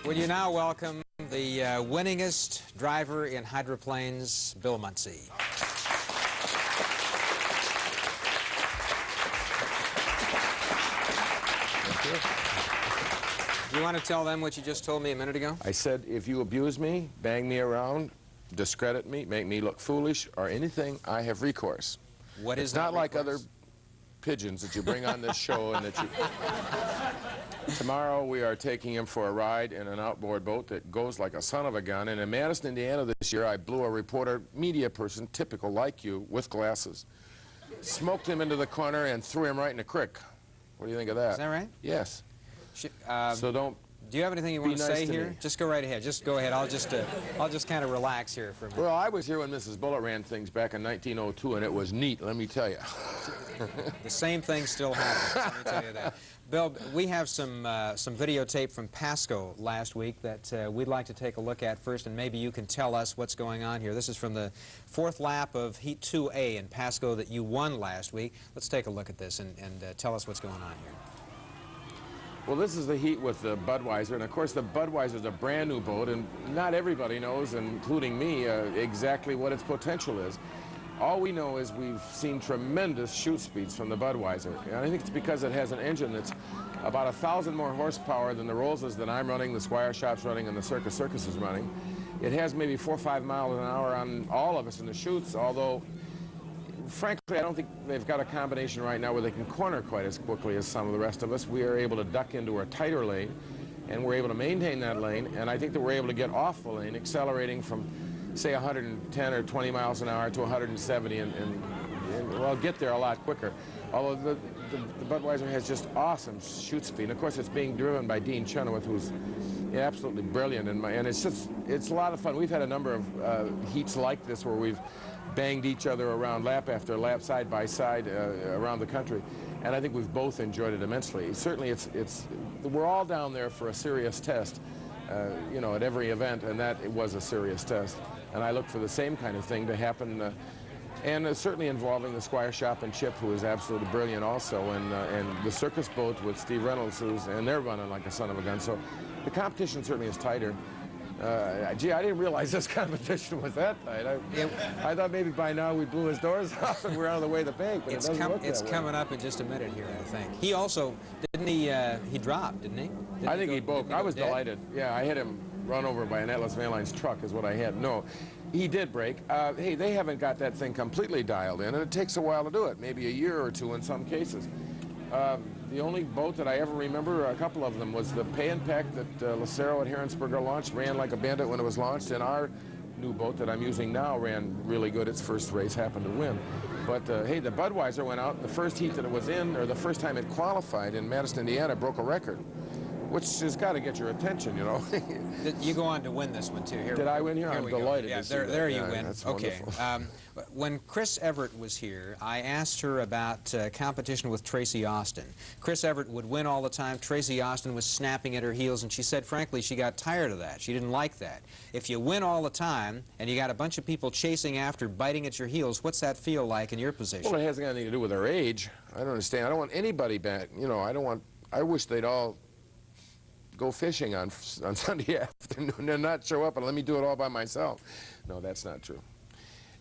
Will you now welcome the winningest driver in hydroplanes, Bill Muncey. Do you want to tell them what you just told me a minute ago? I said, if you abuse me, bang me around, discredit me, make me look foolish, or anything, I have recourse. What is It's not like recourse? other pigeons that you bring on this show and that you... Tomorrow we are taking him for a ride in an outboard boat that goes like a son of a gun. And in Madison, Indiana this year, I blew a reporter, media person, typical like you, with glasses. Smoked him into the corner and threw him right in the creek. What do you think of that? Is that right? Yes. So don't... Do you have anything you want to say here? Me. Just go right ahead. Just go ahead. I'll just kind of relax here for a minute. Well, I was here when Mrs. Bullitt ran things back in 1902, and it was neat, let me tell you. The same thing still happens, let me tell you that. Bill, we have some videotape from Pasco last week that we'd like to take a look at first, and maybe you can tell us what's going on here. This is from the fourth lap of Heat 2A in Pasco that you won last week. Let's take a look at this and tell us what's going on here. Well, this is the heat with the Budweiser, and of course the Budweiser is a brand new boat, and not everybody knows, including me, exactly what its potential is. All we know is we've seen tremendous shoot speeds from the Budweiser, and I think it's because it has an engine that's about 1,000 more horsepower than the Rollses that I'm running, the Squire Shop's running, and the Circus is running. It has maybe 4 or 5 miles an hour on all of us in the chutes, although frankly, I don't think they've got a combination right now where they can corner quite as quickly as some of the rest of us. We are able to duck into a tighter lane, and we're able to maintain that lane, and I think that we're able to get off the lane, accelerating from, say, 110 or 20 miles an hour to 170, and well, get there a lot quicker. Although the Budweiser has just awesome shoot speed. And of course, it's being driven by Dean Chenoweth, who's absolutely brilliant, and it's a lot of fun. We've had a number of heats like this where we've banged each other around lap after lap, side by side, around the country, and I think we've both enjoyed it immensely. Certainly, we're all down there for a serious test, you know, at every event, and that it was a serious test. And I look for the same kind of thing to happen, and certainly involving the Squire Shop and Chip, who is absolutely brilliant also, and the circus boat with Steve Reynolds, and they're running like a son of a gun. So the competition certainly is tighter. Gee, I didn't realize this competition was that tight. I thought maybe by now we blew his doors off and we're out of the way of the bank, but it's coming up in just a minute here, I think. He also, didn't he dropped, didn't he? I think he broke. I was delighted. Yeah, I had him run over by an Atlas Van Line's truck is what I had. No, he did break. Hey, they haven't got that thing completely dialed in, and it takes a while to do it, maybe a year or two in some cases. The only boat that I ever remember, a couple of them, was the Pay and Peck that Lucero at Herensberger launched, ran like a bandit when it was launched, and our new boat that I'm using now ran really good. Its first race happened to win. But hey, the Budweiser went out, the first heat that it was in, or the first time it qualified in Madison, Indiana, broke a record, which has got to get your attention, you know. You go on to win this one, too. Did I win here? I'm delighted yeah, to see there that. you win. That's okay. wonderful. When Chris Everett was here, I asked her about competition with Tracy Austin. Chris Everett would win all the time. Tracy Austin was snapping at her heels, and she said, frankly, she got tired of that. She didn't like that. If you win all the time, and you got a bunch of people chasing after, biting at your heels, what's that feel like in your position? Well, it hasn't got anything to do with her age. I don't understand. I don't want anybody back. You know, I wish they'd all go fishing on Sunday afternoon and not show up and let me do it all by myself. No, that's not true.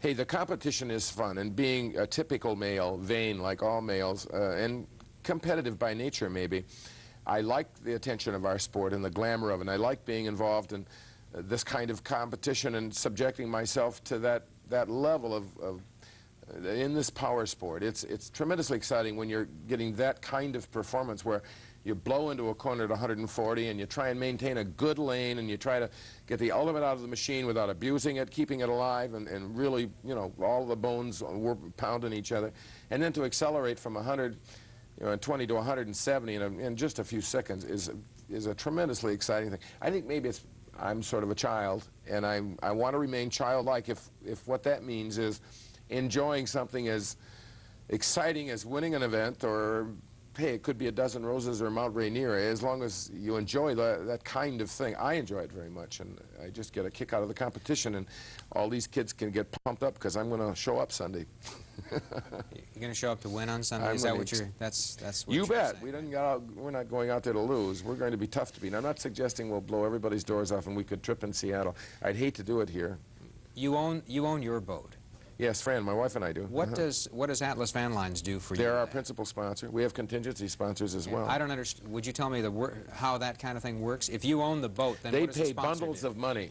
Hey, the competition is fun, and being a typical male, vain like all males, and competitive by nature maybe, I like the attention of our sport and the glamour of it, and I like being involved in this kind of competition and subjecting myself to that level of in this power sport. It's tremendously exciting when you're getting that kind of performance where you blow into a corner at 140 and you try and maintain a good lane and you try to get the ultimate out of the machine without abusing it, keeping it alive, and really, you know, all the bones were pounding each other. And then to accelerate from 120 to 170 in just a few seconds is a tremendously exciting thing. I think maybe I'm sort of a child, and I want to remain childlike if what that means is enjoying something as exciting as winning an event, or hey, it could be a dozen roses or Mount Rainier, as long as you enjoy that kind of thing. I enjoy it very much, and I just get a kick out of the competition, and all these kids can get pumped up because I'm going to show up Sunday. You're going to show up to win on Sunday? Is that what you're? That's what You you're bet. saying. We're not going out there to lose. We're going to be tough to beat. I'm not suggesting we'll blow everybody's doors off and we could trip in Seattle. I'd hate to do it here. You own your boat. Yes, Fran, my wife and I do. What does Atlas Van Lines do for you? They're our principal sponsor. We have contingency sponsors as well. I don't understand. Would you tell me how that kind of thing works? If you own the boat, then they what does the pay sponsor bundles do? of money.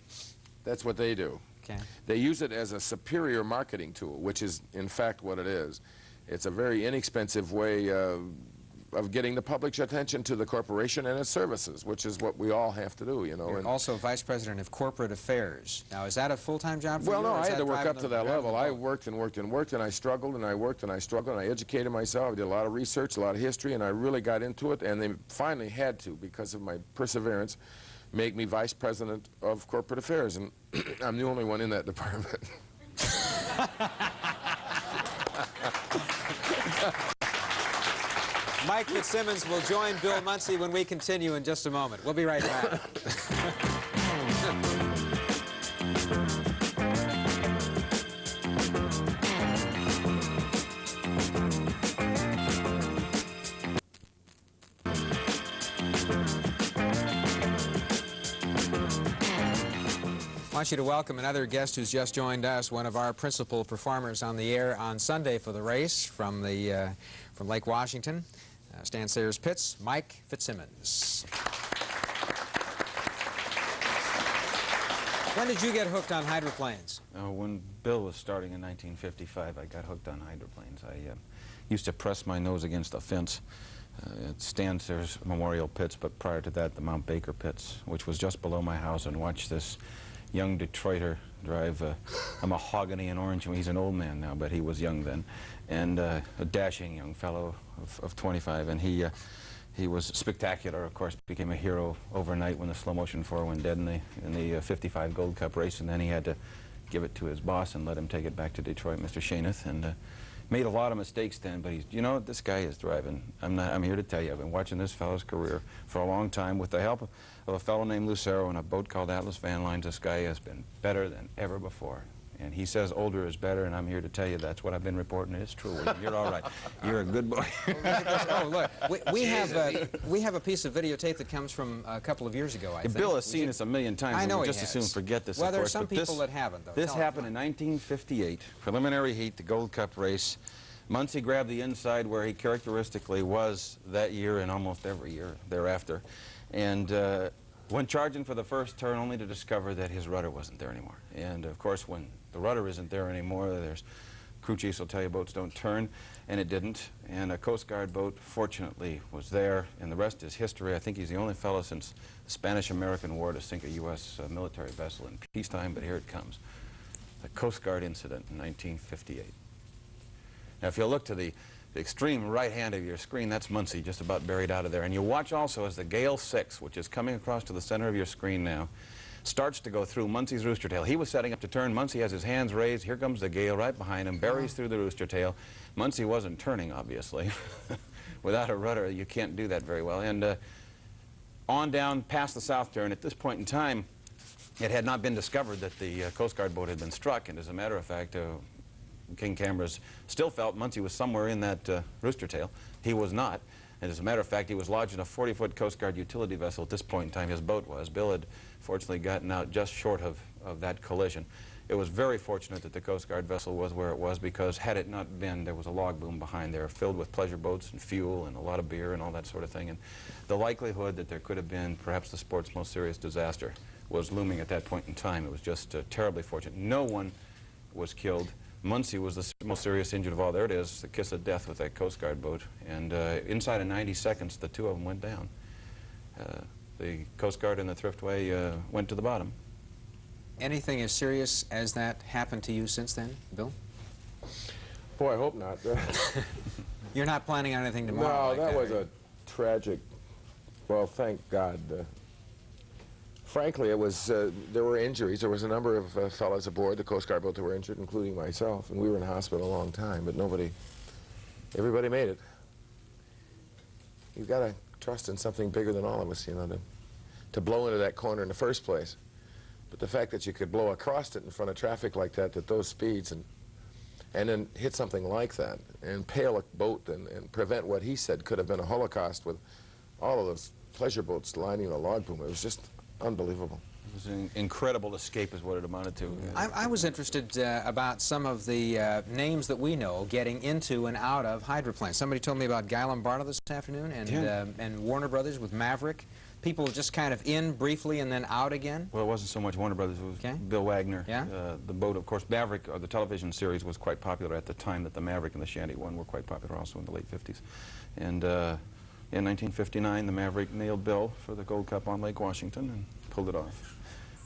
That's what they do. Okay. They use it as a superior marketing tool, which is in fact what it is. It's a very inexpensive way of getting the public's attention to the corporation and its services, which is what we all have to do, you know. You're also Vice President of Corporate Affairs. Now, is that a full-time job for you? Well, no, or is I had that to work driving up to the- that driving level. the I boat? worked and worked and worked, and I struggled and I worked and I struggled, and I educated myself. I did a lot of research, a lot of history, and I really got into it, and they finally had to, because of my perseverance, make me Vice President of Corporate Affairs, and I'm the only one in that department. Mike Fitzsimmons will join Bill Muncey when we continue in just a moment. We'll be right back. I want you to welcome another guest who's just joined us, one of our principal performers on the air on Sunday for the race from Lake Washington, Stan Sayers Pitts, Mike Fitzsimmons. When did you get hooked on hydroplanes? When Bill was starting in 1955, I got hooked on hydroplanes. I used to press my nose against a fence at Stan Sayers Memorial Pits, but prior to that, the Mount Baker Pits, which was just below my house, and watch this young Detroiter drive a mahogany and orange. He's an old man now, but he was young then, and a dashing young fellow of 25, and he was spectacular. Of course, became a hero overnight when the slow motion 4 went dead in the 55 Gold Cup race, and then he had to give it to his boss and let him take it back to Detroit, Mr. Shaneth, and made a lot of mistakes then, but you know, this guy is driving. I'm here to tell you, I've been watching this fellow's career for a long time. With the help of a fellow named Lucero and a boat called Atlas Van Lines, this guy has been better than ever before. And he says older is better, and I'm here to tell you that's what I've been reporting. It's true, William. You're all right. You're a good boy. Oh, look, we have a piece of videotape that comes from a couple of years ago, I think. Bill has seen this a million times. I know and he just has. as soon forget this, Well, of there are course, some but people that haven't, though. This Tell happened us. in 1958, preliminary heat, the Gold Cup race. Muncey grabbed the inside where he characteristically was that year and almost every year thereafter. And went charging for the first turn only to discover that his rudder wasn't there anymore. And of course, when the rudder isn't there anymore, there's crew chiefs will tell you boats don't turn, and it didn't. And a Coast Guard boat, fortunately, was there, and the rest is history. I think he's the only fellow since the Spanish-American War to sink a U.S. military vessel in peacetime, but here it comes. The Coast Guard incident in 1958. Now, if you look to the extreme right hand of your screen, that's Muncey, just about buried out of there. And you watch also as the Gale 6, which is coming across to the center of your screen now, starts to go through Muncey's rooster tail. He was setting up to turn. Muncey has his hands raised. Here comes the Gale right behind him, buries through the rooster tail. Muncey wasn't turning, obviously. Without a rudder, you can't do that very well. And on down past the south turn, at this point in time, it had not been discovered that the Coast Guard boat had been struck. And as a matter of fact, King cameras still felt Muncey was somewhere in that rooster tail. He was not. And as a matter of fact, he was lodged in a 40-foot Coast Guard utility vessel at this point in time. His boat was. Bill had fortunately gotten out just short of that collision. It was very fortunate that the Coast Guard vessel was where it was, because had it not been, there was a log boom behind there filled with pleasure boats and fuel and a lot of beer and all that sort of thing. And the likelihood that there could have been perhaps the sport's most serious disaster was looming at that point in time. It was just terribly fortunate. No one was killed. Muncey was the most serious injured of all. There it is, the kiss of death with that Coast Guard boat. And inside of 90 seconds, the two of them went down. The Coast Guard and the Thriftway went to the bottom. Anything as serious as that happened to you since then, Bill? Boy, I hope not. You're not planning on anything tomorrow? No, like that was are you? a tragic, well, thank God. Frankly, it was, there were injuries. There was a number of fellows aboard the Coast Guard boat that were injured, including myself, and we were in hospital a long time, but everybody made it. You've got to trust in something bigger than all of us, you know, to blow into that corner in the first place. But the fact that you could blow across it in front of traffic like that at those speeds, and and then hit something like that and impale a boat and prevent what he said could have been a Holocaust with all of those pleasure boats lining the log boom. It was just unbelievable. It was an incredible escape is what it amounted to. I was interested about some of the names that we know getting into and out of hydroplanes. Somebody told me about Guy Lombardo this afternoon, and Warner Brothers with Maverick. People just kind of in briefly and then out again. Well, it wasn't so much Warner Brothers, it was Bill Wagner. Yeah? The boat, of course, Maverick, the television series was quite popular at the time that the Maverick and the Shanty One were quite popular also in the late 50s. And in 1959, the Maverick nailed Bill for the Gold Cup on Lake Washington and pulled it off.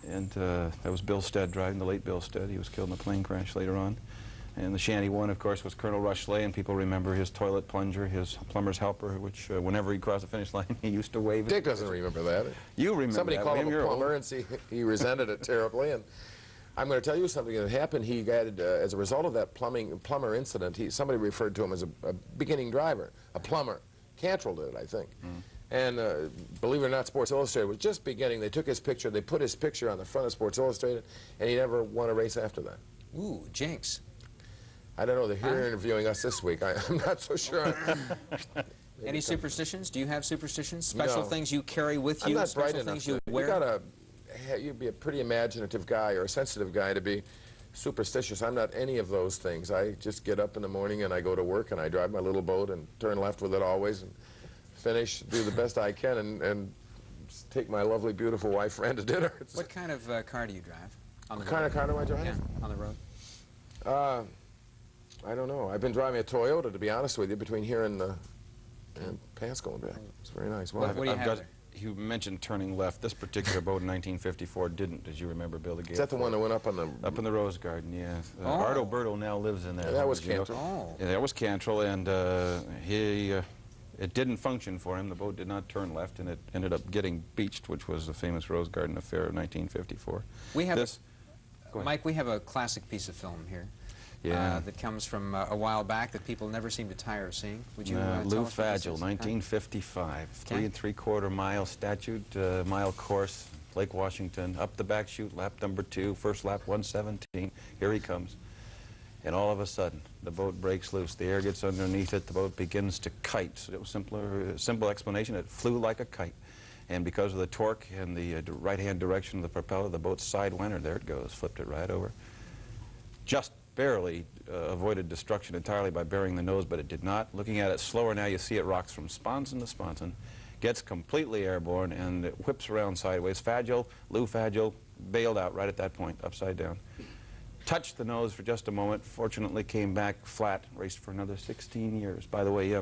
And that was Bill Stead driving, the late Bill Stead. He was killed in a plane crash later on. And the Shanty One, of course, was Colonel Rush Slay, and people remember his toilet plunger, his plumber's helper, which whenever he crossed the finish line, he used to wave it. Dick doesn't remember that. You remember Somebody that, called him a William. plumber, and he resented it terribly. And I'm going to tell you something that happened. He got, as a result of that plumber incident, somebody referred to him as a beginning driver, a plumber. Cantrell did it, I think. And believe it or not, Sports Illustrated was just beginning. They took his picture, they put his picture on the front of Sports Illustrated, and he never won a race after that. Ooh, jinx. I don't know. They're here interviewing us this week. I'm not so sure. Any superstitions? Do you have superstitions? Special No. things you carry with you? I'm not bright special enough. things you You wear? gotta, you'd be a pretty imaginative guy or a sensitive guy to be superstitious. I'm not any of those things. I just get up in the morning and I go to work and I drive my little boat and turn left with it always and finish, do the best I can, and take my lovely, beautiful wife friend to dinner. What kind of car do you drive? On the What kind of car do I drive? Yeah, on the road. I don't know. I've been driving a Toyota, to be honest with you, between here and Pasco and back. It's very nice. What do you have there? You mentioned turning left. This particular boat in 1954 didn't, as you remember, Bill. Is that the one that went up on the... Up in the Rose Garden, yeah. Oh. Arto Berto now lives in there. That was you know. Cantrell. Oh. Yeah, that was Cantrell, and it didn't function for him. The boat did not turn left, and it ended up getting beached, which was the famous Rose Garden affair of 1954. We have this, Mike, we have a classic piece of film here. Yeah. That comes from a while back that people never seem to tire of seeing. Would you tell Lou us what this Fagel, is? 1955, Okay. 3 3/4 mile statute, mile course, Lake Washington, up the back chute, lap number 2, first lap 117. Here he comes. And all of a sudden, the boat breaks loose. The air gets underneath it. The boat begins to kite. So it was simple explanation. It flew like a kite. And because of the torque and the right-hand direction of the propeller, the boat sidewindered. There it goes, flipped it right over. Just barely avoided destruction entirely by burying the nose, but it did not. Looking at it slower now, you see it rocks from sponson to sponson, gets completely airborne, and it whips around sideways. Lou Fagel, bailed out right at that point, upside down. Touched the nose for just a moment, fortunately came back flat, raced for another 16 years. By the way,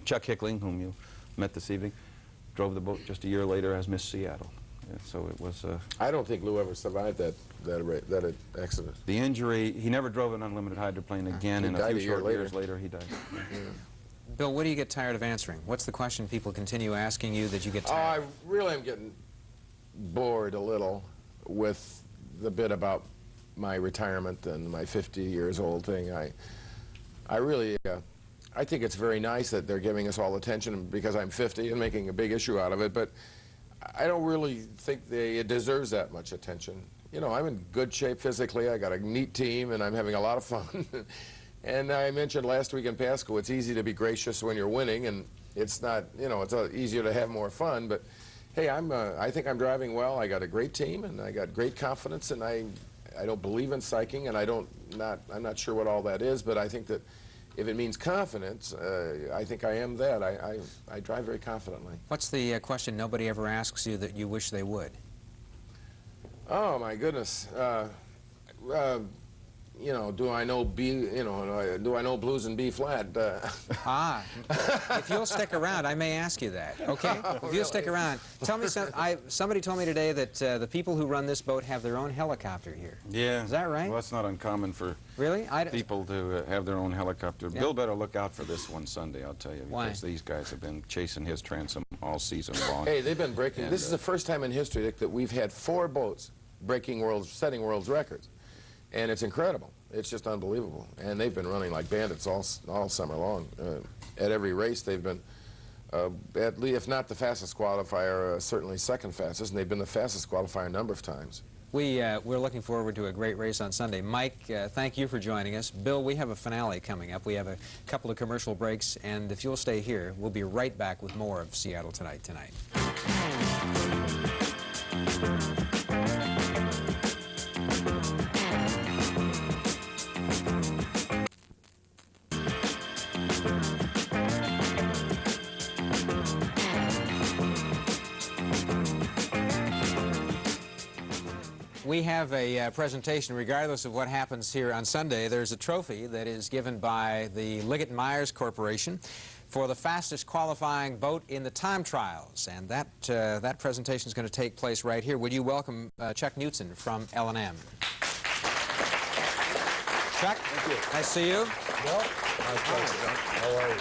Chuck Hickling, whom you met this evening, drove the boat just a year later as Miss Seattle. So it was... I don't think Lou ever survived that accident. The injury, he never drove an unlimited hydroplane again, and a few short years later he died. Bill, what do you get tired of answering? What's the question people continue asking you that you get Oh, tired I really am getting bored a little with the bit about my retirement and my 50 years old thing. I really, I think it's very nice that they're giving us all attention because I'm 50 and making a big issue out of it, but I don't really think it deserves that much attention. You know, I'm in good shape physically. I got a neat team, and I'm having a lot of fun. And I mentioned last week in Pasco, it's easy to be gracious when you're winning, and it's not, you know, it's easier to have more fun. But hey, I think I'm driving well. I got a great team, and I got great confidence, and I don't believe in psyching, and I'm not sure what all that is, but I think that if it means confidence, I think I am that. I drive very confidently. What's the question nobody ever asks you that you wish they would? Oh my goodness. You know, do I know do I know blues in B flat? If you'll stick around, I may ask you that, okay? If you'll stick around. Tell me somebody told me today that the people who run this boat have their own helicopter here. Yeah. Is that right? Well, that's not uncommon for Really? people to have their own helicopter. Yeah. Bill better look out for this one Sunday, I'll tell you, Why? because these guys have been chasing his transom all season long. Hey, they've been breaking. And, this is the first time in history, Dick, that we've had 4 boats setting world's records. And it's incredible. It's just unbelievable. And they've been running like bandits all summer long. At every race, they've been, if not the fastest qualifier, certainly second fastest, and they've been the fastest qualifier a number of times. We're looking forward to a great race on Sunday. Mike, thank you for joining us. Bill, we have a finale coming up. We have a couple of commercial breaks, and if you'll stay here, we'll be right back with more of Seattle Tonight tonight. We have a presentation, regardless of what happens here on Sunday. There's a trophy that is given by the Liggett Myers Corporation for the fastest qualifying boat in the time trials, and that presentation is going to take place right here. Would you welcome Chuck Knutson from L&M? Chuck, thank you. Nice to see you. Well, nice pleasure. How are you?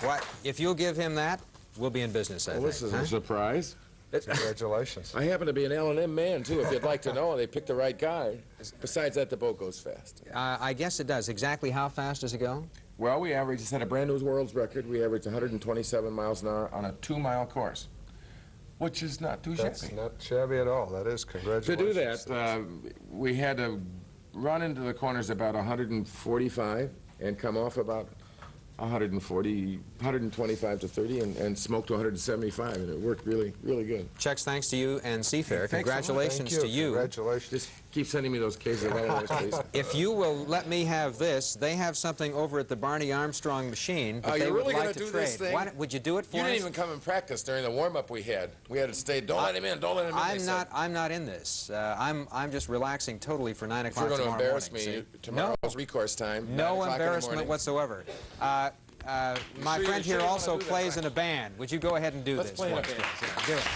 What? If you'll give him that, we'll be in business, I think. This is a surprise. Congratulations. I happen to be an L&M man, too, if you'd like to know. They picked the right guy. Besides that, the boat goes fast. I guess it does. Exactly how fast does it go? Well, we averaged, set a brand new world's record. We averaged 127 miles an hour on a 2-mile course, which is not too That's shabby. not shabby at all. That is, congratulations. To do that, we had to run into the corners about 145 and come off about 125 to 30 and smoke to 175, and it worked really, really good. Chuck's thanks to you and Seafair. Thanks so much. Congratulations Thank to you. Congratulations. Just keep sending me those cases of L&Ms, please. If you will let me have this, they have something over at the Barney Armstrong machine that they you're would really like gonna to do trade. this thing? Would you do it for You us? didn't even come and practice during the warm-up we had. We had to stay, don't let him in, don't let him in, they said. I'm not in this. I'm just relaxing totally for 9 If o'clock you're going to tomorrow embarrass morning, me, see? tomorrow's recourse time, 9 No o'clock in the embarrassment morning. whatsoever. My sure friend you here wanna also do that, plays Frank? in a band. Would you go ahead and do Let's this? play in a for us? band. Do it.